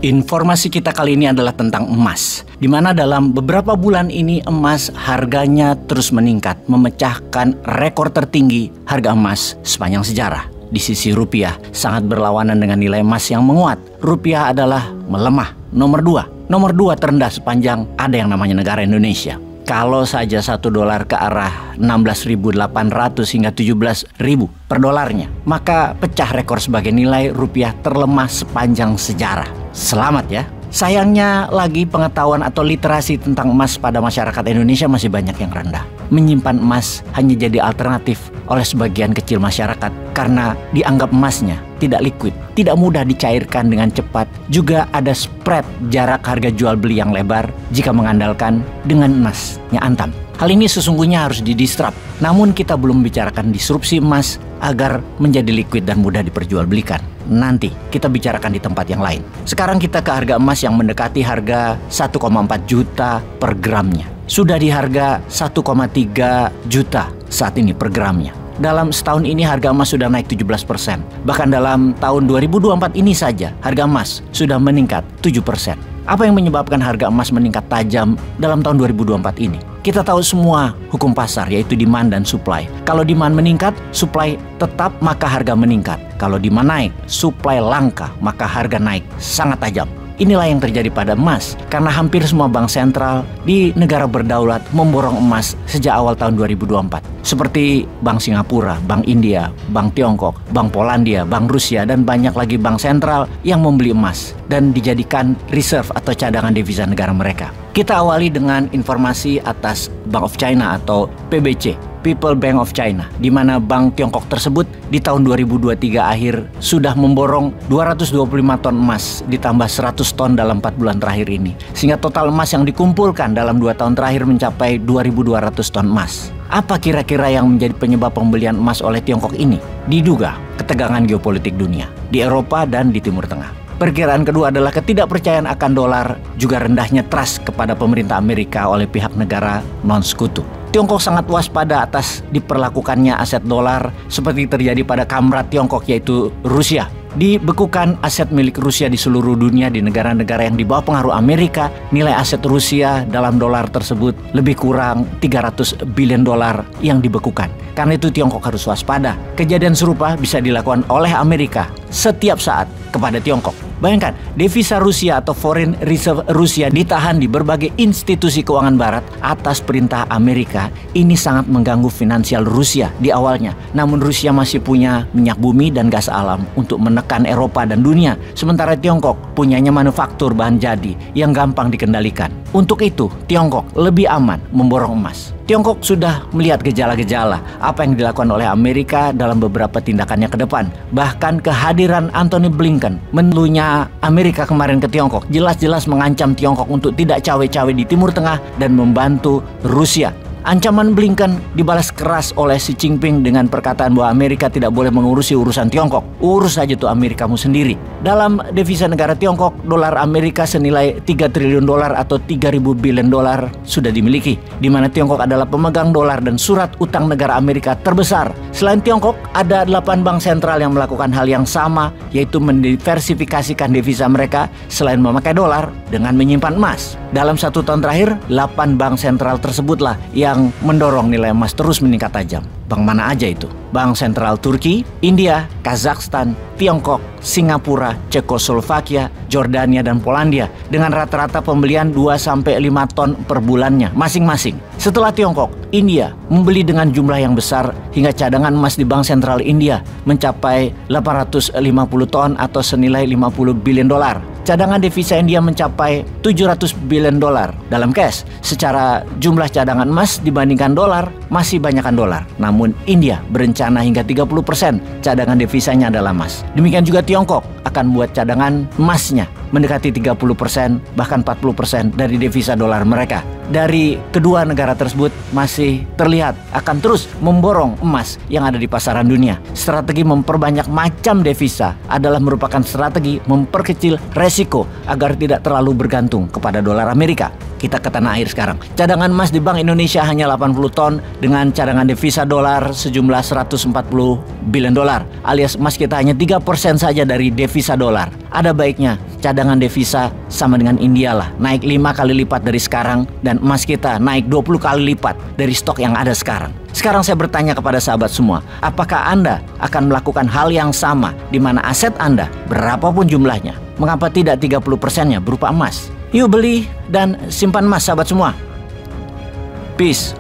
Informasi kita kali ini adalah tentang emas, di mana dalam beberapa bulan ini emas harganya terus meningkat, memecahkan rekor tertinggi harga emas sepanjang sejarah. Di sisi rupiah, sangat berlawanan dengan nilai emas yang menguat. Rupiah adalah melemah. Nomor dua terendah sepanjang ada yang namanya negara Indonesia. Kalau saja $1 ke arah 16.800 hingga 17.000 per dolarnya, maka pecah rekor sebagai nilai rupiah terlemah sepanjang sejarah. Selamat ya. Sayangnya lagi pengetahuan atau literasi tentang emas pada masyarakat Indonesia masih banyak yang rendah. Menyimpan emas hanya jadi alternatif oleh sebagian kecil masyarakat karena dianggap emasnya tidak liquid, tidak mudah dicairkan dengan cepat. Juga ada spread jarak harga jual beli yang lebar jika mengandalkan dengan emasnya antam. Hal ini sesungguhnya harus didisrupt. Namun kita belum bicarakan disrupsi emas agar menjadi liquid dan mudah diperjualbelikan. Nanti kita bicarakan di tempat yang lain. Sekarang kita ke harga emas yang mendekati harga 1,4 juta per gramnya. Sudah di harga 1,3 juta saat ini per gramnya. Dalam setahun ini harga emas sudah naik 17%. Bahkan dalam tahun 2024 ini saja harga emas sudah meningkat 7%. Apa yang menyebabkan harga emas meningkat tajam dalam tahun 2024 ini? Kita tahu semua hukum pasar, yaitu demand dan supply. Kalau demand meningkat, supply tetap, maka harga meningkat. Kalau demand naik, supply langka, maka harga naik sangat tajam. Inilah yang terjadi pada emas, karena hampir semua bank sentral di negara berdaulat memborong emas sejak awal tahun 2024. Seperti Bank Singapura, Bank India, Bank Tiongkok, Bank Polandia, Bank Rusia, dan banyak lagi bank sentral yang membeli emas dan dijadikan reserve atau cadangan devisa negara mereka. Kita awali dengan informasi atas Bank of China atau PBC, People Bank of China, di mana bank Tiongkok tersebut di tahun 2023 akhir sudah memborong 225 ton emas ditambah 100 ton dalam 4 bulan terakhir ini. Sehingga total emas yang dikumpulkan dalam 2 tahun terakhir mencapai 2.200 ton emas. Apa kira-kira yang menjadi penyebab pembelian emas oleh Tiongkok ini? Diduga ketegangan geopolitik dunia di Eropa dan di Timur Tengah. Perkiraan kedua adalah ketidakpercayaan akan dolar, juga rendahnya trust kepada pemerintah Amerika oleh pihak negara non-sekutu. Tiongkok sangat waspada atas diperlakukannya aset dolar seperti terjadi pada kamrat Tiongkok, yaitu Rusia. Dibekukan aset milik Rusia di seluruh dunia di negara-negara yang di bawah pengaruh Amerika. Nilai aset Rusia dalam dolar tersebut lebih kurang 300 billion dolar yang dibekukan. Karena itu Tiongkok harus waspada. Kejadian serupa bisa dilakukan oleh Amerika setiap saat kepada Tiongkok. Bayangkan, devisa Rusia atau foreign reserve Rusia ditahan di berbagai institusi keuangan barat atas perintah Amerika. Ini sangat mengganggu finansial Rusia di awalnya. Namun Rusia masih punya minyak bumi dan gas alam untuk menekan Eropa dan dunia. Sementara Tiongkok punyanya manufaktur bahan jadi yang gampang dikendalikan. Untuk itu, Tiongkok lebih aman memborong emas. Tiongkok sudah melihat gejala-gejala apa yang dilakukan oleh Amerika dalam beberapa tindakannya ke depan. Bahkan kehadiran Antony Blinken, menlunya Amerika kemarin ke Tiongkok, jelas-jelas mengancam Tiongkok untuk tidak cawe-cawe di Timur Tengah dan membantu Rusia. Ancaman Blinken dibalas keras oleh Xi Jinping dengan perkataan bahwa Amerika tidak boleh mengurusi urusan Tiongkok. Urus saja tuh Amerikamu sendiri. Dalam devisa negara Tiongkok, dolar Amerika senilai 3 triliun dolar atau 3.000 billion dolar sudah dimiliki, di mana Tiongkok adalah pemegang dolar dan surat utang negara Amerika terbesar. Selain Tiongkok, ada 8 bank sentral yang melakukan hal yang sama, yaitu mendiversifikasikan devisa mereka selain memakai dolar dengan menyimpan emas. Dalam 1 tahun terakhir, 8 bank sentral tersebutlah yang mendorong nilai emas terus meningkat tajam. Bank mana aja itu? Bank sentral Turki, India, Kazakhstan, Tiongkok, Singapura, Cekoslovakia, Jordania, dan Polandia dengan rata-rata pembelian 2-5 ton per bulannya masing-masing. Setelah Tiongkok, India membeli dengan jumlah yang besar hingga cadangan emas di Bank Sentral India mencapai 850 ton atau senilai 50 billion dolar. Cadangan devisa India mencapai 700 billion dolar dalam cash. Secara jumlah cadangan emas dibandingkan dolar masih banyakkan dolar. Namun India berencana hingga 30% cadangan devisanya adalah emas. Demikian juga Tiongkok akan membuat cadangan emasnya mendekati 30% bahkan 40% dari devisa dolar mereka. Dari kedua negara tersebut masih terlihat akan terus memborong emas yang ada di pasaran dunia. Strategi memperbanyak macam devisa adalah merupakan strategi memperkecil resiko agar tidak terlalu bergantung kepada dolar Amerika. Kita ke tanah air sekarang. Cadangan emas di Bank Indonesia hanya 80 ton dengan cadangan devisa dolar sejumlah 140 billion dolar, alias emas kita hanya 3% saja dari devisa dolar. Ada baiknya cadangan devisa sama dengan India lah, naik 5 kali lipat dari sekarang, dan emas kita naik 20 kali lipat dari stok yang ada sekarang. Sekarang saya bertanya kepada sahabat semua, apakah Anda akan melakukan hal yang sama di mana aset Anda, berapapun jumlahnya, mengapa tidak 30%-nya berupa emas? Yuk beli dan simpan emas sahabat semua. Peace.